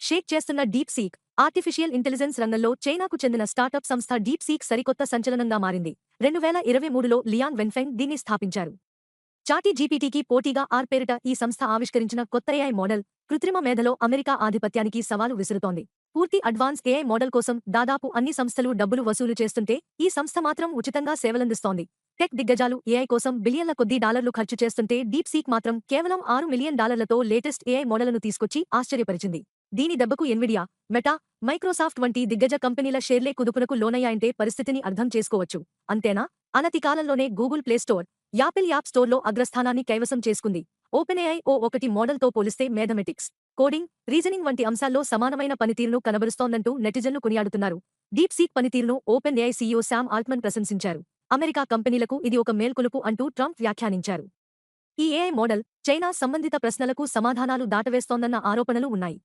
షేక్ చేస్తున్న deep seek artificial intelligence రంగంలో చైనాకు చెందిన స్టార్టప్ సంస్థ డీప్ సీక్ సరికొత్త సంచలనంగా మారింది. 2023లో లియాన్ వెన్ఫెంగ్ దీన్ని స్థాపించారు. చాటి జీపీటీకి పోటీగా ఆర్ పేరిట ఈ సంస్థ ఆవిష్కరించిన కొత్త ఏఐ మోడల్ కృత్రిమ మేధలో అమెరికా ఆధిపత్యానికి సవాలు విసురుతోంది. పూర్తి అడ్వాన్స్ ఏఐ మోడల్ కోసం దాదాపు అన్ని సంస్థలు డబ్బులు వసూలు చేస్తుంటే ఈ సంస్థ మాత్రం ఉచితంగా సేవలందిస్తోంది. టెక్ దిగ్గజాలు ఏఐ కోసం బిలియన్ల కొద్దీ డాలర్లు ఖర్చు చేస్తుంటే డీప్ సీక్ మాత్రం కేవలం $6 మిలియన్ లేటెస్ట్ ఏఐ మోడళ్లను తీసుకొచ్చి ఆశ్చర్యపరిచింది. దీని దెబ్బకు ఎన్విడియా, మెటా, మైక్రోసాఫ్ట్ వంటి దిగ్గజ కంపెనీల షేర్లే కుదుపునకు లోనయ్యాయంటే పరిస్థితిని అర్థం చేసుకోవచ్చు. అంతేనా? అనతి కాలంలోనే Google play store, Apple app స్టోర్లో అగ్రస్థానాన్ని కైవసం చేసుకుంది. ఓపెన్ఏఐ ఒకటి మోడల్తో పోలిస్తే మేథమెటిక్స్, కోడింగ్, రీజనింగ్ వంటి అంశాల్లో సమానమైన పనితీరును కనబరుస్తోందంటూ నెటిజన్లు కొనియాడుతున్నారు. డీప్ సీక్ పనితీరును ఓపెన్ఏఐ సీఈఓ శామ్ ఆల్ట్మన్ ప్రశంసించారు. అమెరికా కంపెనీలకు ఇది ఒక మేల్కొలుపు అంటూ ట్రంప్ వ్యాఖ్యానించారు. ఈ ఏఐ మోడల్ చైనా సంబంధిత ప్రశ్నలకు సమాధానాలు దాటవేస్తోందన్న ఆరోపణలు ఉన్నాయి.